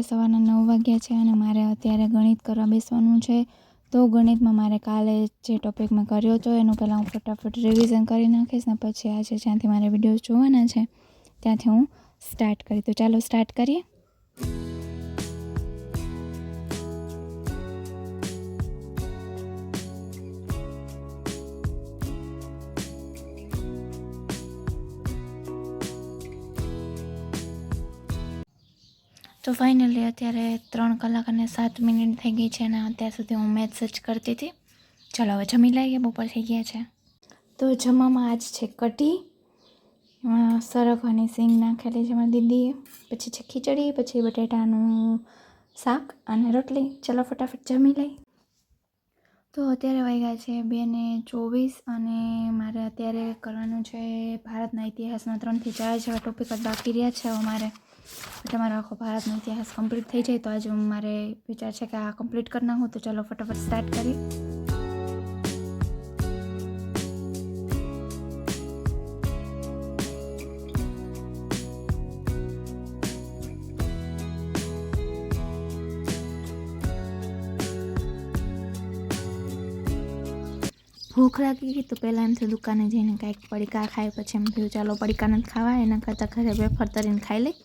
સવારના 9 વાગ્યા છે અને મારે અત્યારે ગણિત કરવા બેસવાનું છે. તો ગણિતમાં મારે કાલે જે ટોપિક મેં કર્યો હતો એનું પહેલાં હું ફટાફટ રિવિઝન કરી નાખીશ ને પછી આજે જ્યાંથી મારે વિડીયોઝ જોવાના છે ત્યાંથી હું સ્ટાર્ટ કરી. તો ચાલો સ્ટાર્ટ કરીએ. તો ફાઇનલી અત્યારે 3 કલાક અને 7 મિનિટ થઈ ગઈ છે અને અત્યાર સુધી હું મેથ્સ જ કરતી હતી. ચાલો હવે જમી લઈએ, બપોર થઈ ગયા છે. તો જમવામાં આજ છે કઢી, એમાં સરગવાની સિંગ નાખેલી છે મારી દીદીએ, પછી છે ખીચડી, પછી બટેટાનું શાક અને રોટલી. ચાલો ફટાફટ જમી લઈ. તો અત્યારે વાગ્યા છે 2:24 અને મારે અત્યારે કરવાનું છે ભારતના ઇતિહાસના 3 થી 4 જેવા ટોપિક જ બાકી રહ્યા છે અમારે. એટલે મારો આખો ભારતનો ઇતિહાસ કમ્પ્લીટ થઈ જાય તો આજે મારે વિચાર છે કે આ કમ્પ્લીટ કરી નાખું. તો ચાલો ફટાફટ સ્ટાર્ટ કરીએ. ભૂખ લાગી ગઈ તો પહેલાં એમ થયું દુકાને જઈને કાંઈક પડીકા ખાય, પછી એમ થયું ચાલો પડીકા નથી ખાવા, એના કરતાં ઘરે વેફર તરીને ખાઈ લઈ.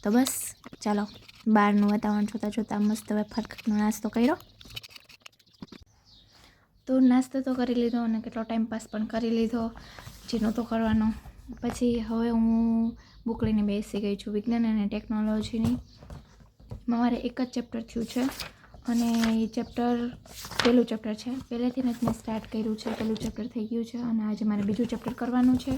તો બસ ચાલો બહારનું વાતાવરણ જોતાં જોતાં મસ્ત વેફરનો નાસ્તો કર્યો. તો નાસ્તો તો કરી લીધો અને કેટલો ટાઈમ પાસ પણ કરી લીધો જે નહોતો કરવાનો. પછી હવે હું બુક લઈને બેસી ગઈ છું વિજ્ઞાન અને ટેકનોલોજીની. મારે એક જ ચેપ્ટર થયું છે અને એ પહેલું ચેપ્ટર છે. પહેલેથી જ મેં સ્ટાર્ટ કર્યું છે, પહેલું ચેપ્ટર થઈ ગયું છે અને આજે મારે બીજું ચેપ્ટર કરવાનું છે.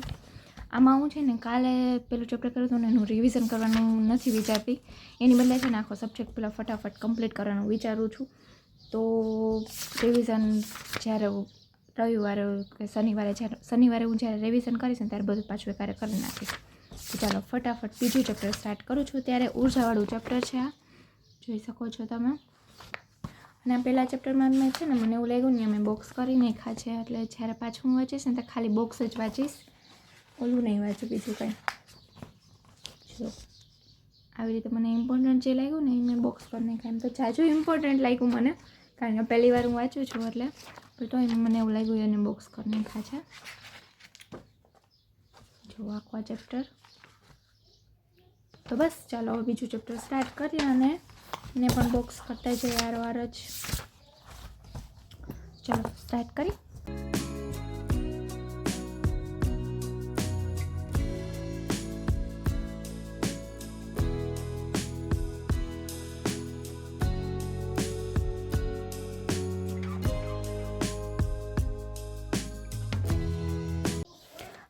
આમાં હું છે ને કાલે પહેલું ચેપ્ટર કર્યું હતું ને એનું રિવિઝન કરવાનું નથી વિચારતી, એની બદલે છે ને આખો સબ્જેક્ટ પહેલાં ફટાફટ કમ્પ્લીટ કરવાનું વિચારું છું. તો રિવિઝન જ્યારે રવિવારે કે શનિવારે હું જ્યારે રિવિઝન કરીશ ને ત્યારે બધું પાછું એકારે કરી નાખીશ. તો ચાલો ફટાફટ બીજું ચેપ્ટર સ્ટાર્ટ કરું છું. ત્યારે ઉર્જાવાળું ચેપ્ટર છે, આ જોઈ શકો છો તમે. અને પહેલાં ચેપ્ટરમાં મેં છે ને મને એવું લાગ્યું ને મેં બોક્સ કરી નાખ્યા છે, એટલે જ્યારે પાછું હું વાંચીશ ને તો ખાલી બોક્સ જ વાંચીશ, ઓલું નહીં વાંચું બીજું કંઈ. જો આવી રીતે મને ઇમ્પોર્ટન્ટ જે લાગ્યું ને એ મેં બોક્સ કરી નાખ્યા. એમ તો જાજુ ઇમ્પોર્ટન્ટ લાગ્યું મને, કારણ કે પહેલી વાર હું વાંચું છું એટલે, પણ તો મને એવું લાગ્યું એને બોક્સ કરી નાખ્યા છે. જો આખું ચેપ્ટર. તો બસ ચાલો હવે બીજું ચેપ્ટર સ્ટાર્ટ કરીએ અને એને પણ બોક્સ કરતા જઈએ વાર જ. ચાલો સ્ટાર્ટ કરી.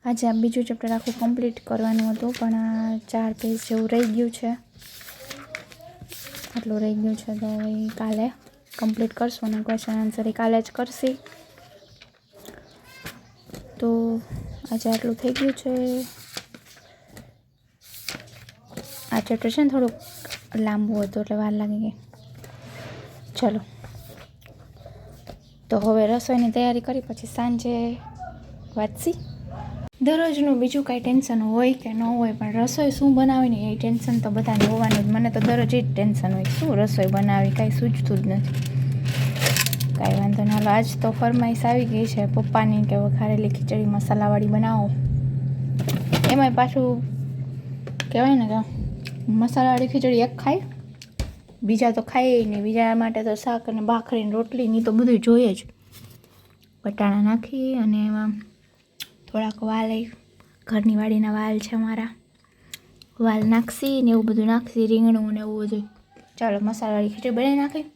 આજે આ બીજું ચેપ્ટર આખું કમ્પ્લીટ કરવાનું હતું પણ આ 4 પેજ જેવું રહી ગયું છે, આટલું રહી ગયું છે. તો એ કાલે કમ્પ્લીટ કરશું અને ક્વેશ્ચન આન્સર એ કાલે જ કરશી. તો આજે આટલું થઈ ગયું છે. આ ચેપ્ટર છે ને થોડુંક લાંબુ હતું એટલે વાર લાગી ગઈ. ચલો તો હવે રસોઈની તૈયારી કરી પછી સાંજે વાંચી. દરરોજનું બીજું કાંઈ ટેન્શન હોય કે ન હોય પણ રસોઈ શું બનાવીને એ ટેન્શન તો બધાને હોવાનું જ. મને તો દરરોજ એ જ ટેન્શન હોય, શું રસોઈ બનાવી, કાંઈ સૂચતું જ નથી. કાંઈ વાંધો ના. હાલો આજ તો ફરમાઈશ આવી ગઈ છે પપ્પાની કે વઘારેલી ખીચડી મસાલાવાળી બનાવો. એમાંય પાછું કહેવાય ને કે મસાલાવાળી ખીચડી એક ખાય, બીજા તો ખાય નહીં. બીજા માટે તો શાક અને ભાખરી ને રોટલી ની તો બધું જોઈએ જ. બટાણા નાખી અને એમાં થોડાક વાલ, ઘરની વાડીના વાલ છે મારા, વાલ નાખશી ને એવું બધું નાખશી, રીંગણું ને એવું બધું. ચાલો મસાલાવાળી ખીચડી બનાવી નાખી.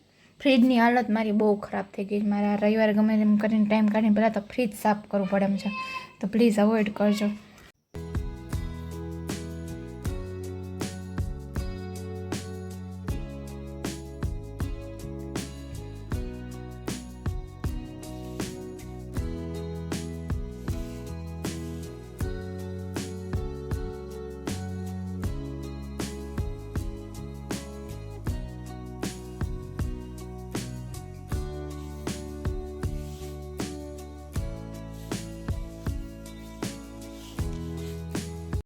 ફ્રીજની હાલત મારી બહુ ખરાબ થઈ ગઈ. મારા રવિવારે ગમે એમ કરીને ટાઈમ કાઢીને પહેલાં તો ફ્રીજ સાફ કરવું પડે એમ છે, તો પ્લીઝ અવોઇડ કરજો.